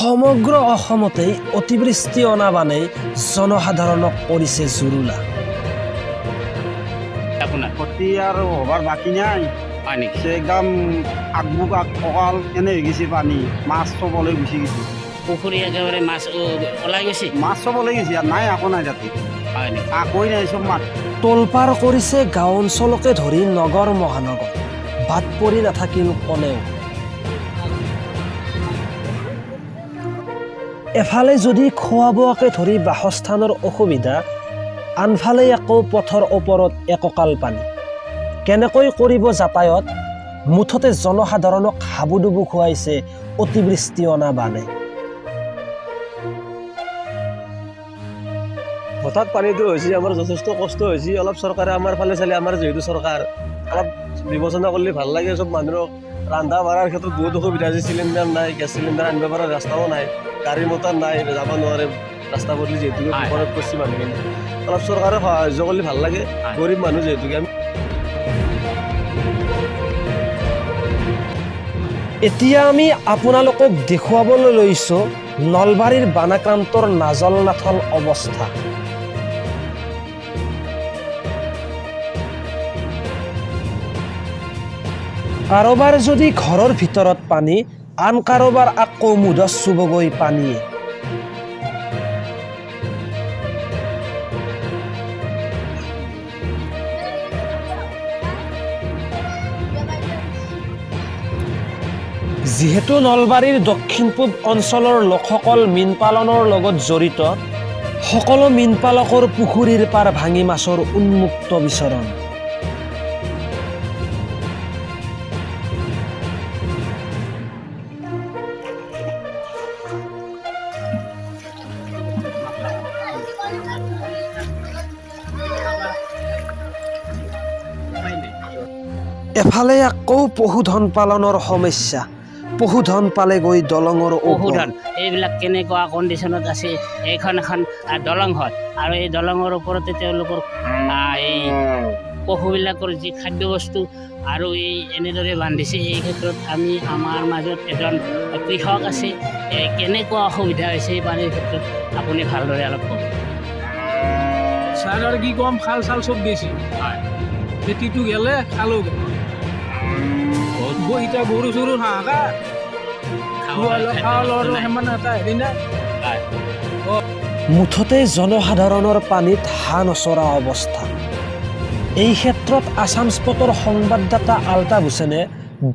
সমগ্ৰ অসমতেই অতিবৃষ্টি অনাবানে জনসাধাৰণক কৰিছে জুৰুলা। আপোনাৰ ক্ষতি আৰু হবার বাকী নাই। পানী একদম আগবুক কঁকাল এনে হৈ গৈছে পানী, মাছ চবলৈ গুচি গৈছে। পুখুৰী একেবাৰে মাছ ওলাই গৈছে। মাছ চবলৈ গৈছে আৰু নাই, একো নাই তাতে, হয় নেকি? একোৱেই নাই, চব মাছ। তোলপাৰ কৰিছে গাঁও অঞ্চলকে ধৰি নগৰ মহানগৰ, বাদ পৰি নাথাকিল কোনেও। এফালে যদি খোৱা বোৱাকে ধৰি বাসস্থানৰ অসুবিধা, আনফালে আকৌ পথৰ ওপৰত একঁকাল পানী। কেনেকৈ কৰিব যাতায়ত? মুঠতে জনসাধাৰণক হাবুডুবু খুৱাইছে অতিবৃষ্টি অনা বানে। হঠাৎ পানীটো হৈছে, আমাৰ যথেষ্ট কষ্ট হৈছে। অলপ চৰকাৰে আমাৰ ফালে চালে, আমাৰ যিহেতু চৰকাৰ অলপ বিবেচনা কৰিলে ভাল লাগে। চব মানুহক ৰন্ধা বঢ়াৰ ক্ষেত্ৰত বহুত অসুবিধা হৈছে। চিলিণ্ডাৰ নাই, গেছ চিলিণ্ডাৰ আনিব পৰা ৰাস্তাও নাই, গাড়ী মটৰ নাই, যাব নোৱাৰে ৰাস্তা পদূলি যিহেতু বিপদত পৰিছে মানুহখিনি। অলপ চৰকাৰে সাহায্য কৰিলে ভাল লাগে, গৰীব মানুহ যিহেতুকে আমি। এতিয়া আমি আপোনালোকক দেখুৱাবলৈ লৈছোঁ নলবাৰীৰ বানাক্ৰান্তৰ নাজল নাথল অৱস্থা। কাৰোবাৰ যদি ঘৰৰ ভিতৰত পানী, আন কাৰোবাৰ আকৌ মুধত চুবগৈ পানীয়ে। যিহেতু নলবাৰীৰ দক্ষিণ পূব অঞ্চলৰ লোকসকল মীন পালনৰ লগত জড়িত, সকলো মীন পালকৰ পুখুৰীৰ পাৰ ভাঙি মাছৰ উন্মুক্ত বিচৰণ। এফালে আকৌ পশুধন পালনৰ সমস্যা। পশুধন পালেগৈ দলঙৰ পশুধন এইবিলাক কেনেকুৱা কণ্ডিশ্যনত আছে। এইখন এখন দলং হয় আৰু এই দলঙৰ ওপৰতে তেওঁলোকৰ এই পশুবিলাকৰ যি খাদ্যবস্তু আৰু এই এনেদৰে বান্ধিছে। এই ক্ষেত্ৰত আমি আমাৰ মাজত এজন কৃষক আছে, কেনেকুৱা অসুবিধা হৈছে এই পানীৰ ক্ষেত্ৰত আপুনি ভালদৰে অলপ কওক। ছাৰ আৰু কি ক'ম, খাল চাল চব গৈছে। খেতিটো গেলে খালো এতিয়া গৰু চৰু হাহাকাৰ, সিমান এটা হেৰি নাই। মুঠতে জনসাধাৰণৰ পানীত হাঁহ নচৰা অৱস্থা। এই ক্ষেত্ৰত আছাম স্পটৰ সংবাদদাতা আলতাফ হুছেইনে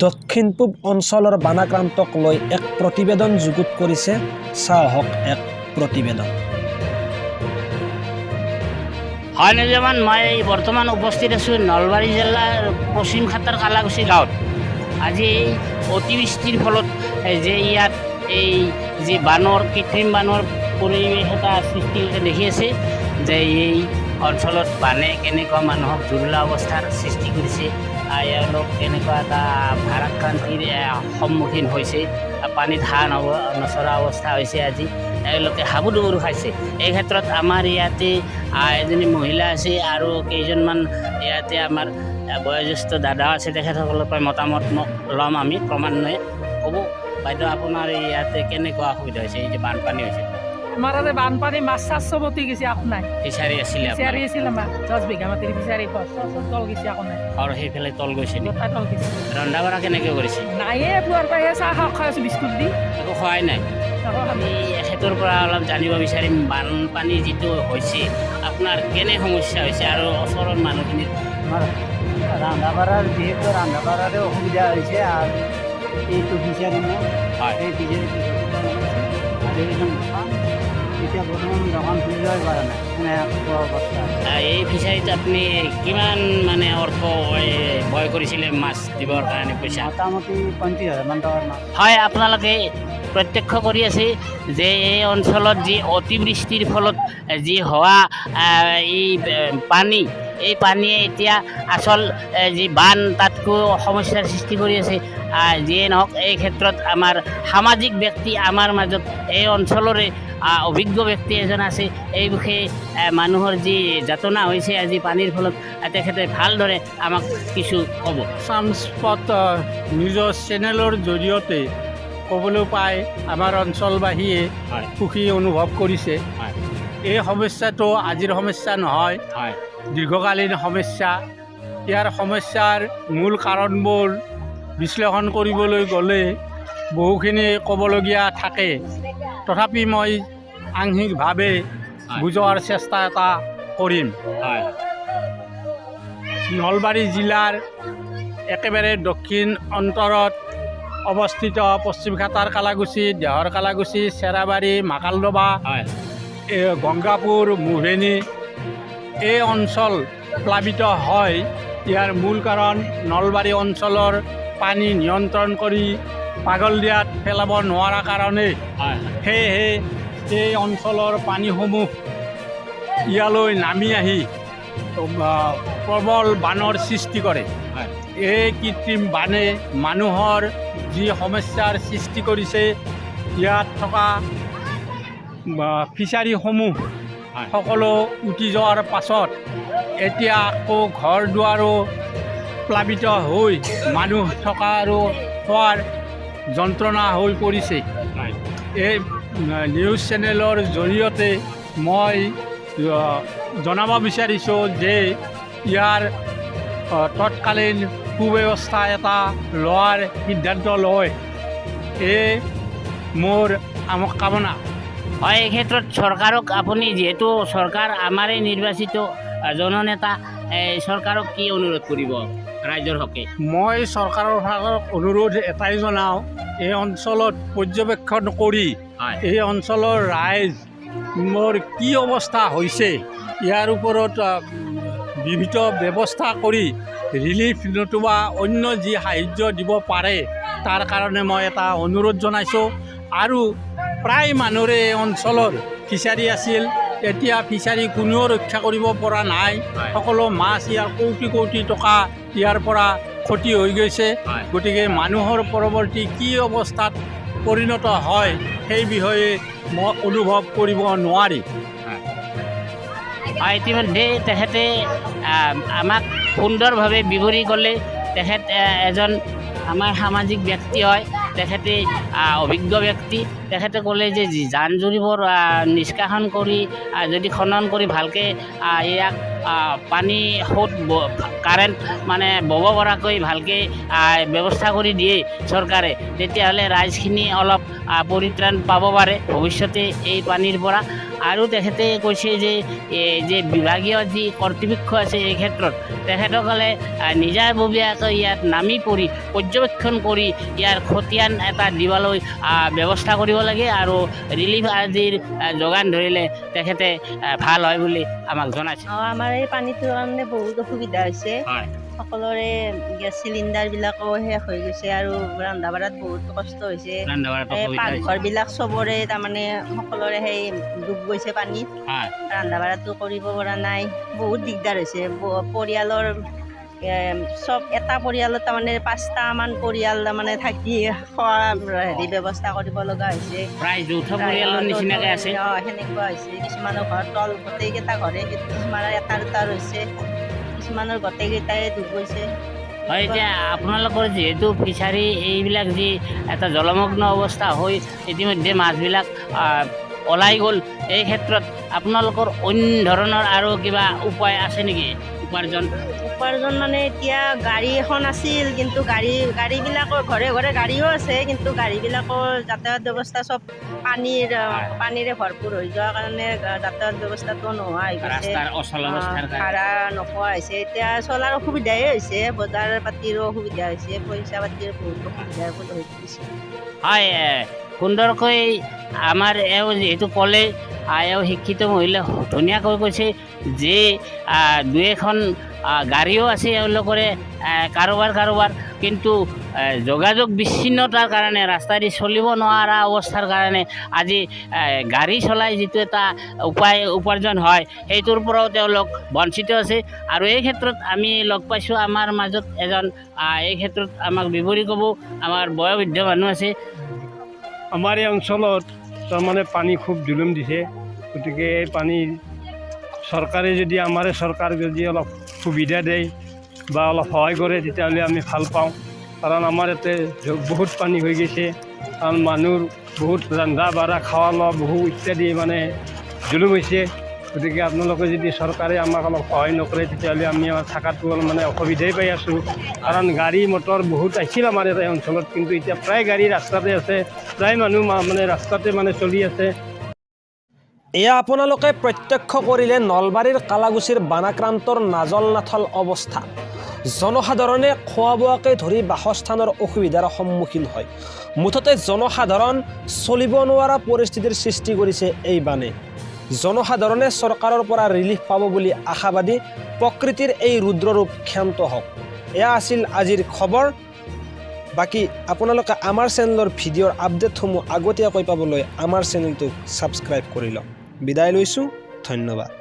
দক্ষিণ পূব অঞ্চলৰ বানাক্ৰান্তক লৈ এক প্ৰতিবেদন যুগুত কৰিছে। চাওক এক প্ৰতিবেদন। হয় নজমান, মই বৰ্তমান উপস্থিত আছোঁ নলবাৰী জিলাৰ পশ্চিম খাটাৰ কালাকুছি গাঁৱত। আজি এই অতিবৃষ্টিৰ ফলত যে ইয়াত এই যি বানৰ কৃত্ৰিম বানৰ পৰিৱেশ এটা সৃষ্টি হৈছে দেখি আছে, যে এই অঞ্চলত বানে কেনেকুৱা মানুহক জুৰুলা অৱস্থাৰ সৃষ্টি কৰিছে। এওঁলোক কেনেকুৱা এটা ভাৰাক্ৰান্তিৰ সন্মুখীন হৈছে। পানীত হাঁহ নচৰা অৱস্থা হৈছে। আজি এওঁলোকে হাবুডুবুৰু খাইছে। এই ক্ষেত্ৰত আমাৰ ইয়াতে এজনী মহিলা আছে আৰু কেইজনমান ইয়াতে আমাৰ বয়োজ্যেষ্ঠ দাদা আছে। তেখেতসকলৰ পৰা মতামত ল'ম আমি ক্ৰমান্বয়ে। ক'ব বাইদেউ, আপোনাৰ ইয়াতে কেনেকুৱা অসুবিধা হৈছে, এই যে বানপানী হৈছে? আমাৰ ইয়াতে বানপানী, মাছ চাছ চব উঠি গৈছে, একো নাই। ফিচাৰী আছিলে ফিচাৰী আছিল আমাৰ 10 বিঘা মাটিৰ ফিচাৰী, তল গৈছে, একো নাই। আৰু সেইফালে তল গৈছে নেকি? গোটাই তল গৈছে। ৰন্ধা বঢ়া কেনেকৈ কৰিছে? নায়ে পুৱাৰ পৰা চাহ খাই আছোঁ বিস্কুট দি। একো খোৱাই নাই। আমি এখেতৰ পৰা অলপ জানিব বিচাৰিম, বানপানী যিটো হৈছে আপোনাৰ কেনে সমস্যা হৈছে আৰু ওচৰৰ মানুহখিনিৰ। আমাৰ ৰন্ধা বঢ়াৰ যিহেতু ৰন্ধা বঢ়াৰে অসুবিধা হৈছে, আৰু এইটো ফিচাৰী মোৰ, হয়। এই ফিচাৰীটো আৰু এইখন দোকান, এতিয়া বৰ্তমান দোকান খুলিবই পৰা নাই, এনেকুৱা অৱস্থা। এই ফিচাৰীত আপুনি কিমান মানে অৰ্থ ব্যয় কৰিছিলে মাছ দিবৰ কাৰণে পইচা? মোটামুটি 35,000 মান টকাৰ মাছ। হয়, আপোনালোকে প্ৰত্যক্ষ কৰি আছে যে এই অঞ্চলত যি অতিবৃষ্টিৰ ফলত যি হোৱা এই পানী, এই পানীয়ে এতিয়া আচল যি বান তাতকৈ সমস্যাৰ সৃষ্টি কৰি আছে। যিয়ে নহওক, এই ক্ষেত্ৰত আমাৰ সামাজিক ব্যক্তি আমাৰ মাজত এই অঞ্চলৰে অভিজ্ঞ ব্যক্তি এজন আছে। এই বিষয়ে মানুহৰ যি যাতনা হৈছে আজি পানীৰ ফলত, তেখেতে ভালদৰে আমাক কিছু ক'ব। আছাম স্পট নিজৰ চেনেলৰ জৰিয়তে ক'বলৈ পাই আমাৰ অঞ্চলবাসীয়ে হয় সুখী অনুভৱ কৰিছে। হয় এই সমস্যাটো আজিৰ সমস্যা নহয়, হয় দীৰ্ঘকালীন সমস্যা। ইয়াৰ সমস্যাৰ মূল কাৰণবোৰ বিশ্লেষণ কৰিবলৈ গ'লে বহুখিনি ক'বলগীয়া থাকে, তথাপি মই আংশিকভাৱে বুজোৱাৰ চেষ্টা এটা কৰিম। হয় নলবাৰী জিলাৰ একেবাৰে দক্ষিণ অন্তৰত অৱস্থিত পশ্চিমঘাটাৰ কালাগুচি, দেহৰ কালাগুচি, চেৰাবাৰী, মাকালদবা, হয় গংগাপুৰ, মুভেনী এই অঞ্চল প্লাবিত হয়। ইয়াৰ মূল কাৰণ নলবাৰী অঞ্চলৰ পানী নিয়ন্ত্ৰণ কৰি পাগলদিয়াত পেলাব নোৱাৰা কাৰণে। হয় সেয়েহে এই অঞ্চলৰ পানীসমূহ ইয়ালৈ নামি আহি প্ৰবল বানৰ সৃষ্টি কৰে। হয় এই কৃত্ৰিম বানে মানুহৰ যি সমস্যাৰ সৃষ্টি কৰিছে, ইয়াত থকা ফিচাৰীসমূহ হয় সকলো উটি যোৱাৰ পাছত এতিয়া আকৌ ঘৰ দুৱাৰো প্লাবিত হৈ মানুহ থকা আৰু খোৱাৰ যন্ত্ৰণা হৈ পৰিছে। হয় এই নিউজ চেনেলৰ জৰিয়তে মই জনাব বিচাৰিছোঁ যে ইয়াৰ তৎকালীন সুব্যৱস্থা এটা লোৱাৰ সিদ্ধান্ত লয়, এই মোৰ কামনা। হয় এই ক্ষেত্ৰত চৰকাৰক আপুনি যিহেতু চৰকাৰ আমাৰে নিৰ্বাচিত জননেতা, চৰকাৰক কি অনুৰোধ কৰিব ৰাইজৰ হকে? মই চৰকাৰৰ ফালৰ অনুৰোধ এটাই জনাওঁ, এই অঞ্চলত পৰ্যবেক্ষণ কৰি হয় এই অঞ্চলৰ ৰাইজ মোৰ কি অৱস্থা হৈছে ইয়াৰ ওপৰত বিহিত ব্যৱস্থা কৰি ৰিলিফ নতুবা অন্য যি সাহাৰ্য দিব পাৰে তাৰ কাৰণে মই এটা অনুৰোধ জনাইছোঁ। আৰু প্ৰায় মানুহৰে এই অঞ্চলৰ ফিচাৰী আছিল, এতিয়া ফিচাৰী কোনেও ৰক্ষা কৰিব পৰা নাই। সকলো মাছ ইয়াৰ কোটি কোটি টকা ইয়াৰ পৰা ক্ষতি হৈ গৈছে। হয়। গতিকে মানুহৰ পৰৱৰ্তী কি অৱস্থাত পৰিণত হয় সেই বিষয়ে মই অনুভৱ কৰিব নোৱাৰি। ইতিমধ্যে তেখেতে আমাক সুন্দৰভাৱে বিৱৰি ক'লে। তেখেত এজন আমাৰ সামাজিক ব্যক্তি হয়, তেখেতে অভিজ্ঞ ব্যক্তি। তেখেতে ক'লে যে জান জুৰিবোৰ নিষ্কাশন কৰি যদি খনন কৰি ভালকৈ ইয়াক পানী সোঁত কাৰেণ্ট মানে বব পৰাকৈ ভালকৈ ব্যৱস্থা কৰি দিয়ে চৰকাৰে, তেতিয়াহ'লে ৰাইজখিনি অলপ পৰিত্ৰাণ পাব পাৰে ভৱিষ্যতে এই পানীৰ পৰা। আৰু তেখেতে কৈছে যে বিভাগীয় যি কৰ্তৃপক্ষ আছে এই ক্ষেত্ৰত তেখেতসকলে নিজাববীয়াকৈ ইয়াত নামি পৰি পৰ্যবেক্ষণ কৰি ইয়াৰ খতিয়ান এটা দিবলৈ ব্যৱস্থা কৰিব লাগে আৰু ৰিলিফ আদিৰ যোগান ধৰিলে তেখেতে ভাল হয় বুলি আমাক জনাইছে। আমাৰ এই পানীটোৰ কাৰণে বহুত অসুবিধা হৈছে। হয় সকলোৰে গেছ চিলিণ্ডাৰবিলাকো শেষ হৈ গৈছে আৰু ৰন্ধা বঢ়াত বহুত কষ্ট হৈছে। পাকঘৰবিলাক চবৰে তাৰমানে সকলোৰে সেই ডুব গৈছে পানীত, হয় ৰন্ধা বঢ়াটো কৰিব পৰা নাই, বহুত দিগদাৰ হৈছে। পৰিয়ালৰ চব এটা পৰিয়ালত তাৰমানে 5টামান পৰিয়াল তাৰমানে থাকি খোৱা ব্যৱস্থা কৰিব লগা হৈছে। প্ৰায় যৌথ পৰিয়ালৰ নিচিনাকৈ আছে। সেনেকুৱা হৈছে। কিছুমানৰ ঘৰ তল গোটেইকেইটা ঘৰে, কিছুমানৰ এটা দুটা হৈছে, কিছুমানৰ গোটেইকেইটাই ডুব গৈছে। হয় এতিয়া আপোনালোকৰ যিহেতু ফিচাৰী এইবিলাক যি এটা জলমগ্ন অৱস্থা হৈ ইতিমধ্যে মাছবিলাক ওলাই গ'ল, এই ক্ষেত্ৰত আপোনালোকৰ অন্য ধৰণৰ আৰু কিবা উপায় আছে নেকি উপাৰ্জন? উপাৰ্জন মানে এতিয়া গাড়ী এখন আছিল, কিন্তু গাড়ীবিলাকৰ ঘৰে ঘৰে গাড়ীও আছে, কিন্তু গাড়ীবিলাকৰ যাতায়াত ব্যৱস্থা চব পানীৰে ভৰপূৰ হৈ যোৱাৰ কাৰণে যাতায়াত ব্যৱস্থাটো নোহোৱা হৈ গৈছে, ভাড়া নোপোৱা হৈছে। এতিয়া চলাৰ অসুবিধাই হৈছে, বজাৰ পাতিৰো অসুবিধা হৈছে, পইচা পাতিৰ বহুত অসুবিধা হৈ পৰিছে। হয় সুন্দৰকৈ আমাৰ এওঁ যিহেতু ক'লে, এওঁ শিক্ষিত মহিলা ধুনীয়াকৈ কৈছে যে দুই এখন গাড়ীও আছে এওঁলোকৰে কাৰোবাৰ, কিন্তু যোগাযোগ বিচ্ছিন্নতাৰ কাৰণে ৰাস্তাদি চলিব নোৱাৰা অৱস্থাৰ কাৰণে আজি গাড়ী চলাই যিটো এটা উপাৰ্জন হয় সেইটোৰ পৰাও তেওঁলোক বঞ্চিত আছে। আৰু এই ক্ষেত্ৰত আমি লগ পাইছোঁ আমাৰ মাজত এজন এই ক্ষেত্ৰত আমাক বিৱৰি ক'ব, আমাৰ বয়োবৃদ্ধ মানুহ আছে। আমাৰ এই অঞ্চলত তাৰমানে পানী খুব জুলুম দিছে, গতিকে এই পানী চৰকাৰে যদি চৰকাৰ যদি অলপ সুবিধা দিয়ে বা অলপ সহায় কৰে তেতিয়াহ'লে আমি ভাল পাওঁ, কাৰণ আমাৰ ইয়াতে বহুত পানী হৈ গৈছে। কাৰণ মানুহৰ বহুত ৰন্ধা বঢ়া খোৱা লোৱা বহু ইত্যাদি মানে জুলুম হৈছে। গতিকে আপোনালোকে যদি চৰকাৰে আমাক অলপ সহায় নকৰে তেতিয়াহ'লে আমি আমাৰ থকাটো অলপ মানে অসুবিধাই পাই আছোঁ। কাৰণ গাড়ী মটৰ বহুত আহিছিল আমাৰ এই অঞ্চলত, কিন্তু এতিয়া প্ৰায় গাড়ী ৰাস্তাতে আছে, প্ৰায় মানুহ মানে ৰাস্তাতে মানে চলি আছে। এয়া আপোনালোকে প্ৰত্যক্ষ কৰিলে নলবাৰীৰ কালাগুছিৰ বানাক্ৰান্তৰ নাজল নাথল অৱস্থা। জনসাধাৰণে খোৱা বোৱাকে ধৰি বাসস্থানৰ অসুবিধাৰ সন্মুখীন হয়। মুঠতে জনসাধাৰণ চলিব নোৱাৰা পৰিস্থিতিৰ সৃষ্টি কৰিছে এই বানে। জনসাধাৰণে চৰকাৰৰ পৰা ৰিলিফ পাব বুলি আশাবাদী। প্ৰকৃতিৰ এই ৰুদ্ৰৰূপ ক্ষান্ত হওক। এয়া আছিল আজিৰ খবৰ। বাকী আপোনালোকে আমাৰ চেনেলৰ ভিডিঅ'ৰ আপডেটসমূহ আগতীয়াকৈ পাবলৈ আমাৰ চেনেলটোক ছাবস্ক্ৰাইব কৰি লওক। বিদায় লৈছোঁ, ধন্যবাদ।